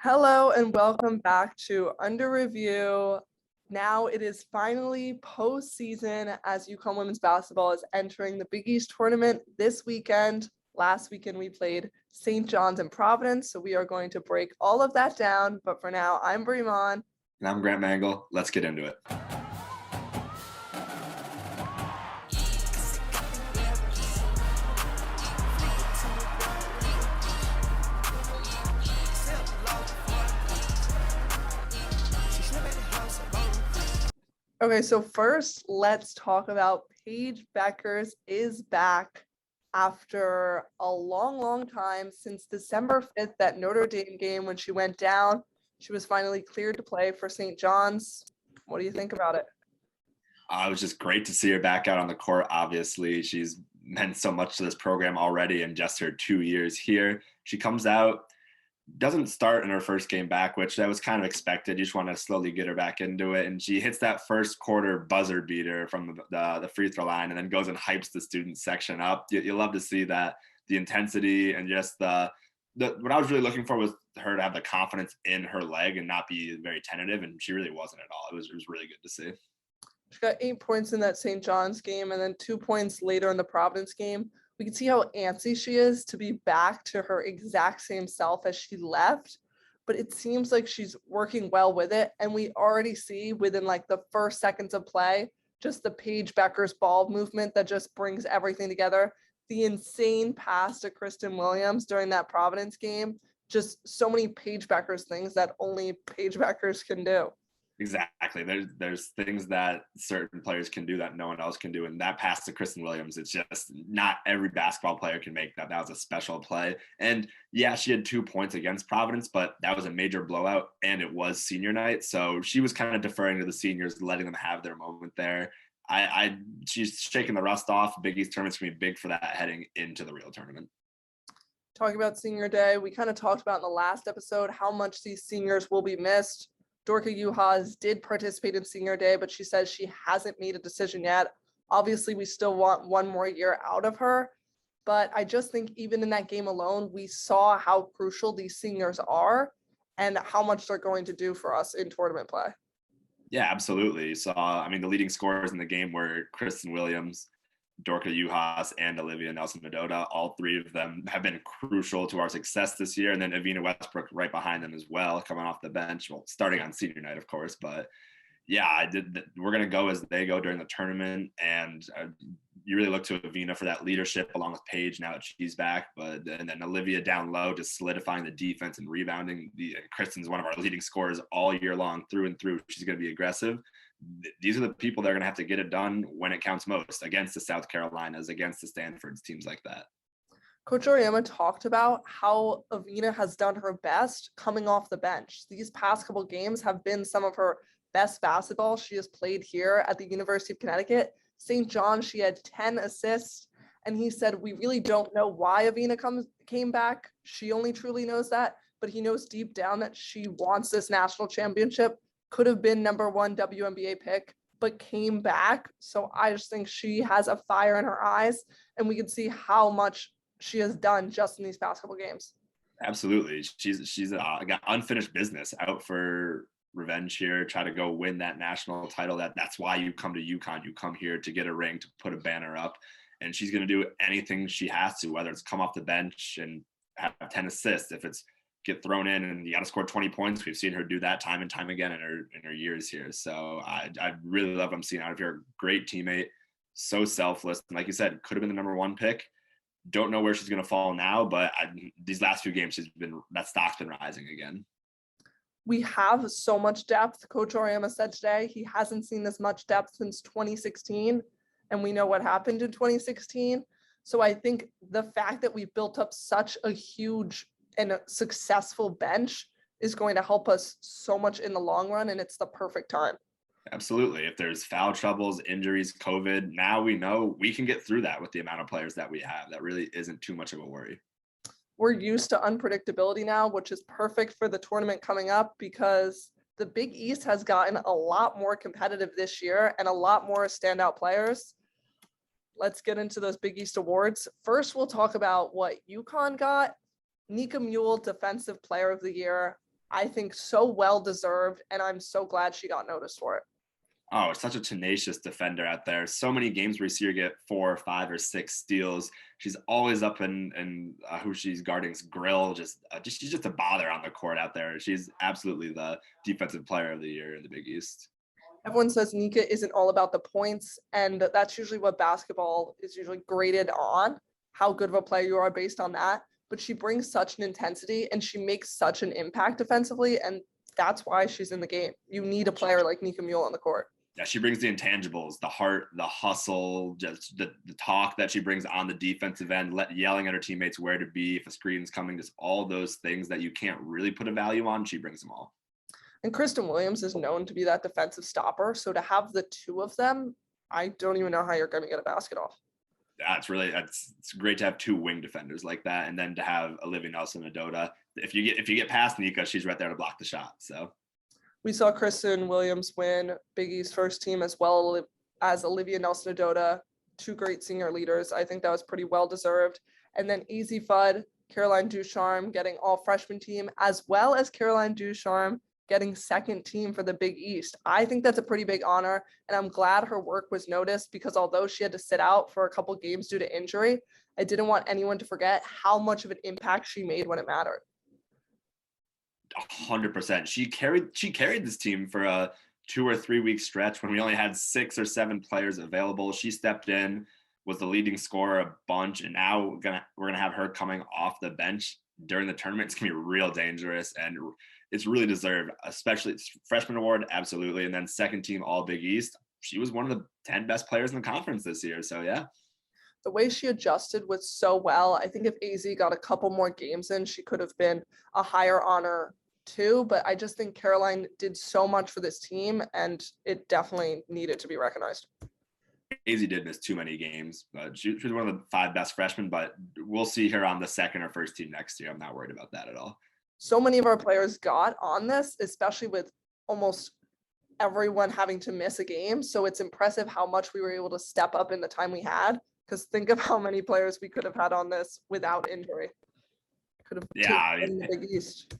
Hello and welcome back to Under Review. Now it is finally postseason as UConn women's basketball is entering the Big East tournament this weekend. Last weekend we played St. John's and Providence, so we are going to break all of that down. But for now, I'm Bri And I'm Grant Mangle. Let's get into it. Okay, so first, let's talk about Paige Buecker is back after a long time, since December 5th, that Notre Dame game when she went down. She was finally cleared to play for St. John's. What do you think about it? It was just great to see her back out on the court. Obviously, she's meant so much to this program already in just her 2 years here. She comes out, doesn't start in her first game back, which that was kind of expected. You just want to slowly get her back into it. And she hits that first quarter buzzer beater from the free throw line and then goes and hypes the student section up. You love to see that, the intensity and just what I was really looking for was her to have the confidence in her leg and not be very tentative. And she really wasn't at all. It was really good to see. She got 8 points in that St. John's game and then 2 points later in the Providence game. We can see how antsy she is to be back to her exact same self as she left, but it seems like she's working well with it. And we already see within like the first seconds of play, just the Paige Buecker's ball movement that just brings everything together. The insane pass to Kristen Williams during that Providence game, just so many Paige Buecker's things that only Paige Buecker's can do. Exactly. There's things that certain players can do that no one else can do. And that pass to Kristen Williams, it's just not every basketball player can make that. That was a special play. And yeah, she had 2 points against Providence, but that was a major blowout and it was senior night. So she was kind of deferring to the seniors, letting them have their moment there. She's shaking the rust off. Big East tournament's gonna be big for that heading into the real tournament. Talking about senior day, we kind of talked about in the last episode how much these seniors will be missed. Dorka Juhas did participate in senior day, but she says she hasn't made a decision yet. Obviously, we still want one more year out of her, but I just think even in that game alone, we saw how crucial these seniors are and how much they're going to do for us in tournament play. Yeah, absolutely. So, the leading scorers in the game were Kristen Williams, Dorka Juhas, and Aaliyah Nelson-Medota. All three of them have been crucial to our success this year. And then Evina Westbrook right behind them as well, coming off the bench. Well, starting on senior night, of course. But yeah, we're going to go as they go during the tournament. And you really look to Evina for that leadership along with Paige now that she's back. And then Olivia down low, just solidifying the defense and rebounding. Kristen's one of our leading scorers all year long, through and through. She's going to be aggressive. These are the people that are going to have to get it done when it counts most, against the South Carolinas, against the Stanfords, teams like that. Coach Auriemma talked about how Evina has done her best coming off the bench. These past couple games have been some of her best basketball she has played here at the University of Connecticut. St. John, she had 10 assists, and he said, we really don't know why Evina came back. She only truly knows that, but he knows deep down that she wants this national championship. Could have been number 1 WNBA pick, but came back. So I just think she has a fire in her eyes, and we can see how much she has done just in these past couple games. Absolutely. She's got unfinished business, out for revenge here, try to go win that national title. That's why you come to UConn. You come here to get a ring, to put a banner up, and she's going to do anything she has to, whether it's come off the bench and have 10 assists, if it's get thrown in and you got to score 20 points. We've seen her do that time and time again in her years here. So I really love what I'm seeing out of here. Great teammate, so selfless. And like you said, could have been the number 1 pick. Don't know where she's going to fall now, but these last few games, that stock's been rising again. We have so much depth. Coach Auriemma said today he hasn't seen this much depth since 2016, and we know what happened in 2016. So I think the fact that we've built up such a huge and a successful bench is going to help us so much in the long run, and it's the perfect time. Absolutely. If there's foul troubles, injuries, COVID, now we know we can get through that with the amount of players that we have. That really isn't too much of a worry. We're used to unpredictability now, which is perfect for the tournament coming up, because the Big East has gotten a lot more competitive this year and a lot more standout players. Let's get into those Big East awards. First, we'll talk about what UConn got. Nika Muhl, Defensive Player of the Year. I think so well deserved, and I'm so glad she got noticed for it. Oh, such a tenacious defender out there. So many games where you see her get 4 or 5 or 6 steals. She's always up in who she's guarding's grill. She's just a bother on the court out there. She's absolutely the defensive player of the year in the Big East. Everyone says Nika isn't all about the points, and that's usually what basketball is usually graded on, how good of a player you are based on that. But she brings such an intensity and she makes such an impact defensively, and that's why she's in the game. You need a player like Nika Muhl on the court. Yeah, she brings the intangibles, the heart, the hustle, just the talk that she brings on the defensive end, yelling at her teammates where to be, if a screen's coming, just all those things that you can't really put a value on. She brings them all. And Kristen Williams is known to be that defensive stopper. So to have the two of them, I don't even know how you're going to get a basket off. Yeah, it's great to have 2 wing defenders like that, and then to have Aaliyah Nelson-Ododa. If you get past Nika, she's right there to block the shot. So we saw Kristen Williams win Big East first team as well as Aaliyah Nelson-Ododa, 2 great senior leaders. I think that was pretty well deserved. And then Easy Fudd, Caroline Ducharme getting all freshman team, as well as Caroline Ducharme getting second team for the Big East. I think that's a pretty big honor, and I'm glad her work was noticed, because although she had to sit out for a couple games due to injury, I didn't want anyone to forget how much of an impact she made when it mattered. 100%. She carried this team for a 2 or 3 week stretch when we only had 6 or 7 players available. She stepped in, was the leading scorer a bunch, and now we're gonna have her coming off the bench during the tournament. It's gonna be real dangerous, and it's really deserved, especially freshman award, absolutely. And then second team All Big East. She was one of the 10 best players in the conference this year. So yeah. The way she adjusted was so well. I think if AZ got a couple more games in, she could have been a higher honor too. But I just think Caroline did so much for this team, and it definitely needed to be recognized. AZ did miss too many games, but she was one of the 5 best freshmen, but we'll see her on the second or first team next year. I'm not worried about that at all. So many of our players got on this, especially with almost everyone having to miss a game. So it's impressive how much we were able to step up in the time we had, because think of how many players we could have had on this without injury. Could have taken the Big East.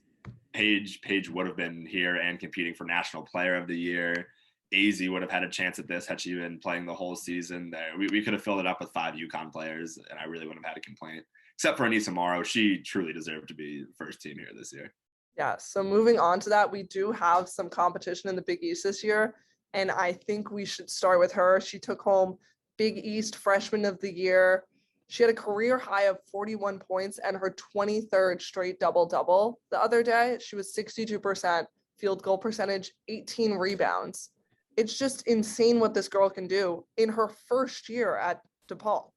Paige would have been here and competing for National Player of the Year. AZ would have had a chance at this had she been playing the whole season. We could have filled it up with 5 UConn players, and I really wouldn't have had a complaint. Except for Aneesa Morrow, she truly deserved to be first team here this year. Yeah, so moving on to that, we do have some competition in the Big East this year, and I think we should start with her. She took home Big East Freshman of the Year. She had a career high of 41 points and her 23rd straight double-double the other day. She was 62% field goal percentage, 18 rebounds. It's just insane what this girl can do in her first year at DePaul.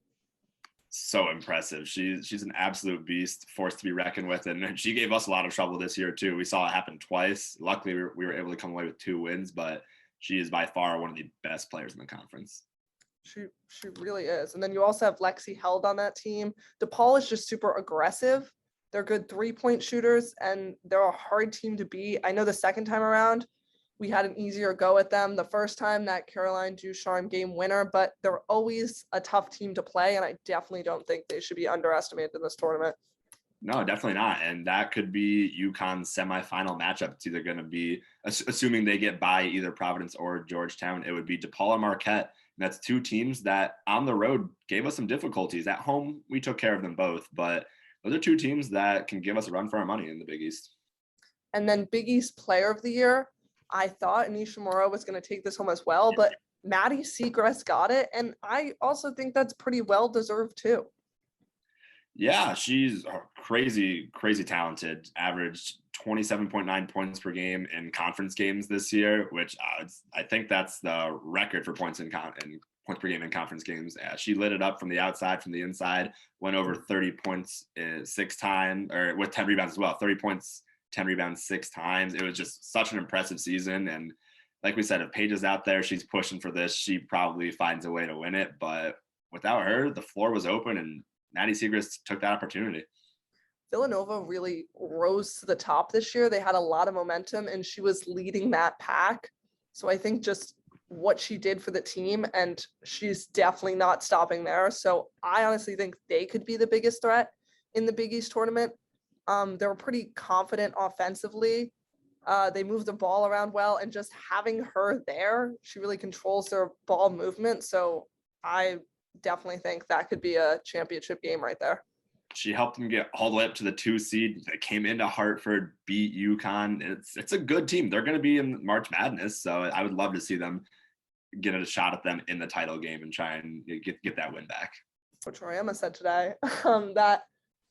So impressive. She's an absolute beast, force to be reckoned with, and she gave us a lot of trouble this year too. We saw it happen twice. Luckily, we were able to come away with 2 wins, but she is by far one of the best players in the conference. She really is. And then you also have Lexi Held on that team. DePaul is just super aggressive. They're good 3-point shooters, and they're a hard team to beat. I know the second time around, we had an easier go at them. The first time, that Caroline Ducharme game winner, but they're always a tough team to play, and I definitely don't think they should be underestimated in this tournament. No, definitely not. And that could be UConn's semifinal matchup. It's either going to be, assuming they get by either Providence or Georgetown, it would be DePaul or Marquette. And that's 2 teams that on the road gave us some difficulties. At home, we took care of them both, but those are 2 teams that can give us a run for our money in the Big East. And then Big East Player of the Year, I thought Aneesa Morrow was going to take this home as well, but Maddie Segrest got it, and I also think that's pretty well deserved too. Yeah, she's crazy talented. Averaged 27.9 points per game in conference games this year, which I think that's the record for points points per game in conference games. She lit it up from the outside, from the inside, went over 30 points 6 times, or with 10 rebounds as well. 30 points, 10 rebounds 6 times. It was just such an impressive season. And like we said, if Paige is out there, she's pushing for this. She probably finds a way to win it. But without her, the floor was open, and Maddie Segrest took that opportunity. Villanova really rose to the top this year. They had a lot of momentum, and she was leading that pack. So I think just what she did for the team, and she's definitely not stopping there. So I honestly think they could be the biggest threat in the Big East tournament. They were pretty confident offensively. They move the ball around well, and just having her there, she really controls their ball movement. So I definitely think that could be a championship game right there. She helped them get all the way up to the 2 seed. They came into Hartford, beat UConn. It's a good team. They're going to be in March Madness, so I would love to see them get a shot at them in the title game and try and get that win back. Which Rama said today, that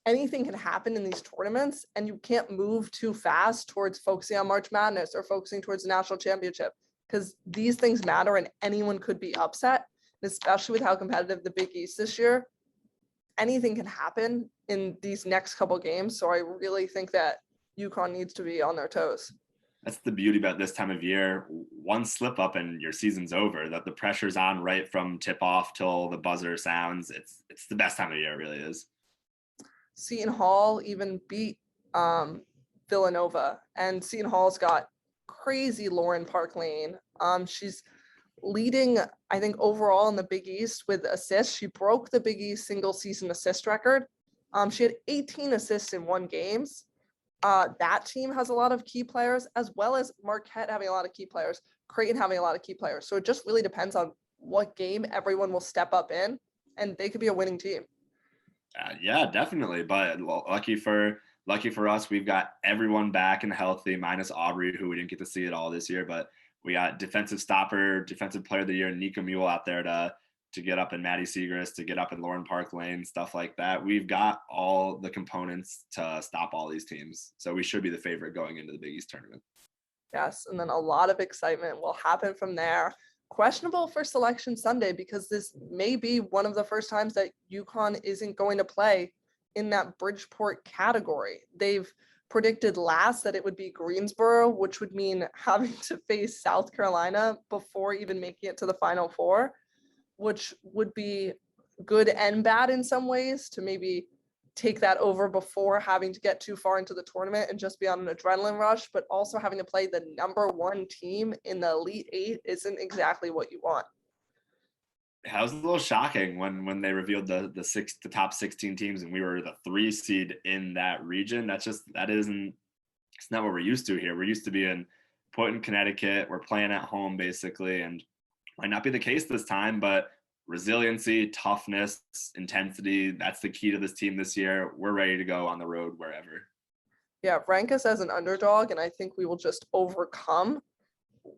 anything can happen in these tournaments, and you can't move too fast towards focusing on March Madness or focusing towards the national championship, because these things matter and anyone could be upset, and especially with how competitive the Big East this year. Anything can happen in these next couple games. So I really think that UConn needs to be on their toes. That's the beauty about this time of year. One slip up and your season's over. That the pressure's on right from tip off till the buzzer sounds. It's the best time of year, it really is. Seton Hall even beat Villanova, and Seton Hall's got crazy Lauren Park Lane. She's leading, I think, overall in the Big East with assists. She broke the Big East single season assist record. She had 18 assists in one games. That team has a lot of key players, as well as Marquette having a lot of key players, Creighton having a lot of key players. So it just really depends on what game everyone will step up in, and they could be a winning team. Yeah, definitely. But lucky for us, we've got everyone back and healthy, minus Aubrey, who we didn't get to see at all this year. But we got defensive stopper, defensive player of the year, Nika Muhl out there to get up in Maddie Segrist, to get up in Lauren Park Lane, stuff like that. We've got all the components to stop all these teams. So we should be the favorite going into the Big East tournament. Yes, and then a lot of excitement will happen from there. Questionable for Selection Sunday, because this may be one of the first times that UConn isn't going to play in that Bridgeport category. They've predicted last that it would be Greensboro, which would mean having to face South Carolina before even making it to the Final Four, which would be good and bad in some ways, to maybe take that over before having to get too far into the tournament and just be on an adrenaline rush, but also having to play the number one team in the Elite Eight isn't exactly what you want. It was a little shocking when they revealed the top 16 teams and we were the 3 seed in that region. It's not what we're used to here. We're used to being put in Connecticut. We're playing at home basically, and might not be the case this time, but resiliency, toughness, intensity, that's the key to this team this year. We're ready to go on the road wherever. Yeah, rank us as an underdog, and I think we will just overcome.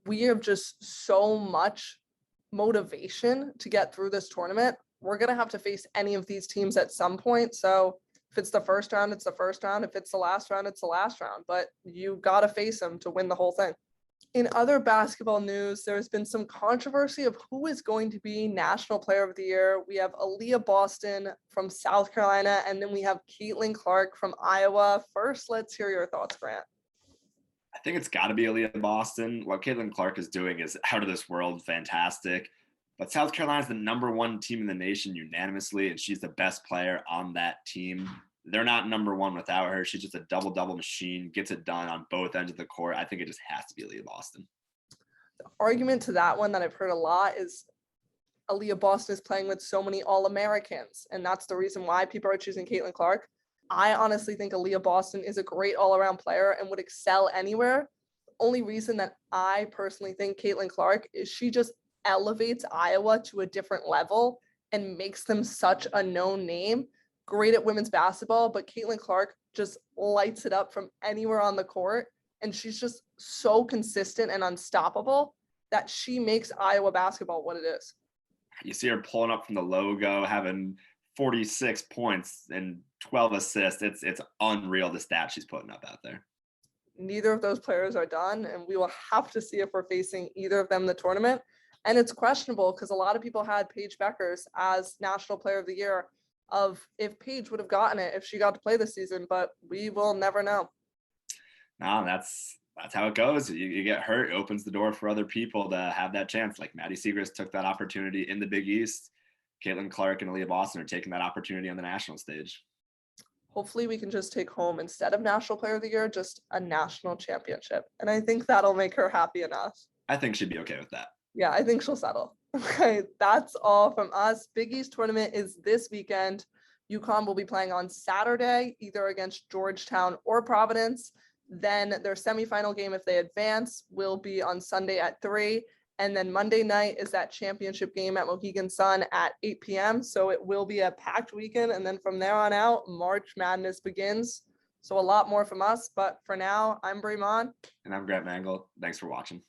We have just so much motivation to get through this tournament. We're going to have to face any of these teams at some point. So if it's the first round, it's the first round. If it's the last round, it's the last round. But you got to face them to win the whole thing. In other basketball news, there's been some controversy of who is going to be National Player of the Year. We have Aaliyah Boston from South Carolina, and then we have Caitlin Clark from Iowa. First, let's hear your thoughts, Grant. I think it's got to be Aaliyah Boston. What Caitlin Clark is doing is out of this world, fantastic. But South Carolina's the number one team in the nation unanimously, and she's the best player on that team. They're not number one without her. She's just a double-double machine, gets it done on both ends of the court. I think it just has to be Aaliyah Boston. The argument to that one that I've heard a lot is Aaliyah Boston is playing with so many All-Americans, and that's the reason why people are choosing Caitlin Clark. I honestly think Aaliyah Boston is a great all-around player and would excel anywhere. The only reason that I personally think Caitlin Clark is she just elevates Iowa to a different level and makes them such a known name. Great at women's basketball, but Caitlin Clark just lights it up from anywhere on the court, and she's just so consistent and unstoppable that she makes Iowa basketball what it is. You see her pulling up from the logo, having 46 points and 12 assists. It's unreal, the stats she's putting up out there. Neither of those players are done, and we will have to see if we're facing either of them in the tournament. And it's questionable because a lot of people had Paige Buecker as National Player of the Year, of if Paige would have gotten it if she got to play this season, but we will never know. No, that's how it goes. You get hurt, it opens the door for other people to have that chance. Like Maddie Segrist took that opportunity in the Big East. Caitlin Clark and Aaliyah Boston are taking that opportunity on the national stage. Hopefully we can just take home, instead of National Player of the Year, just a national championship. And I think that'll make her happy enough. I think she'd be okay with that. Yeah, I think she'll settle. Okay, that's all from us. Big East tournament is this weekend. UConn will be playing on Saturday, either against Georgetown or Providence. Then their semifinal game, if they advance, will be on Sunday at 3. And then Monday night is that championship game at Mohegan Sun at 8 p.m. So it will be a packed weekend. And then from there on out, March Madness begins. So a lot more from us. But for now, I'm Bri. And I'm Grant Mangle. Thanks for watching.